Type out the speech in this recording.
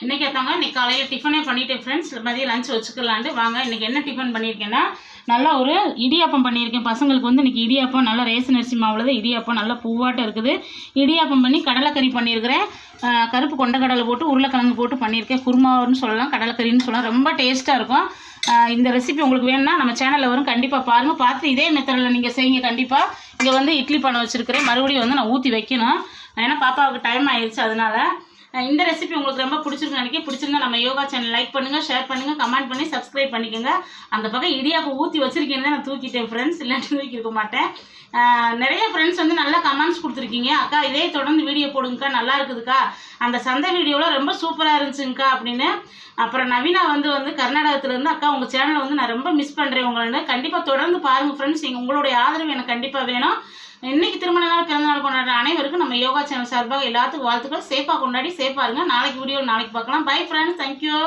இன்றைக்கி ஏற்றாங்க இன்றைக்கி காலையில் டிஃபனே பண்ணிவிட்டேன் ஃப்ரெண்ட்ஸ். மதியம் லஞ்ச் வச்சுக்கலான்ட்டு வாங்க. இன்றைக்கி என்ன டிஃபன் பண்ணியிருக்கேன்னா நல்லா ஒரு இடியாப்பம் பண்ணியிருக்கேன். பசங்களுக்கு வந்து இன்றைக்கி இடியாப்பம் நல்லா ரேஷன் அரிசி மாவில் தான் இடியாப்பம் நல்லா பூவாட்டம் இருக்குது. இடியாப்பம் பண்ணி கடலைக்கறி பண்ணியிருக்கிறேன். கருப்பு கொண்டக்கடலை போட்டு உருளைக்கிழங்கு போட்டு பண்ணியிருக்கேன். குருமான்னு சொல்லலாம், கடலைக்கறின்னு சொல்லலாம். ரொம்ப டேஸ்ட்டாக இருக்கும். இந்த ரெசிபி உங்களுக்கு வேணும்னா நம்ம சேனலில் வரும், கண்டிப்பாக பாருங்கள். பார்த்து இதே மெத்தடில் நீங்கள் செய்யுங்க கண்டிப்பாக. இங்கே வந்து இட்லி பானை வச்சுருக்கிறேன். மறுபடியும் வந்து நான் ஊற்றி வைக்கணும், ஏன்னா பாப்பாவுக்கு டைம் ஆயிடுச்சு. அதனால் இந்த ரெசிபி உங்களுக்கு ரொம்ப பிடிச்சிருக்கு நினைக்கிறேன். பிடிச்சிருந்தா நம்ம யோகா சேனல் லைக் பண்ணுங்கள், ஷேர் பண்ணுங்கள், கமெண்ட் பண்ணி சப்ஸ்கிரைப் பண்ணிக்கோங்க. அந்த பக்கம் இடியாப்பம் ஊற்றி வச்சுருக்கேன்னு தான் நான் தூக்கிட்டேன் ஃப்ரெண்ட்ஸ், இல்லாட்டி தூக்கியிருக்க மாட்டேன். நிறைய ஃப்ரெண்ட்ஸ் வந்து நல்லா கமெண்ட்ஸ் கொடுத்துருக்கீங்க. அக்கா இதே தொடர்ந்து வீடியோ போடுங்கக்கா, நல்லா இருக்குதுக்கா, அந்த சந்தை வீடியோவில் ரொம்ப சூப்பராக இருந்துச்சுங்கக்கா அப்படின்னு. அப்புறம் நவீனா வந்து கர்நாடகத்துலேருந்து, அக்கா உங்கள் சேனலை வந்து நான் ரொம்ப மிஸ் பண்ணுறேன் உங்களை. கண்டிப்பாக தொடர்ந்து பாருங்கள் ஃப்ரெண்ட்ஸ். உங்களுடைய ஆதரவு எனக்கு கண்டிப்பாக வேணும். இன்னைக்கு திருமண நாள், பிறந்த நாள் கொண்டாடுற அனைவருக்கும் நம்ம யோகா சேனல் சார்பாக எல்லாத்துக்கும் வாழ்த்துக்கள். சேஃபாக கொண்டாடி சேஃபாக இருங்க. நாளைக்கு வீடியோ நாளைக்கு பார்க்கலாம். Bye friends, thank you.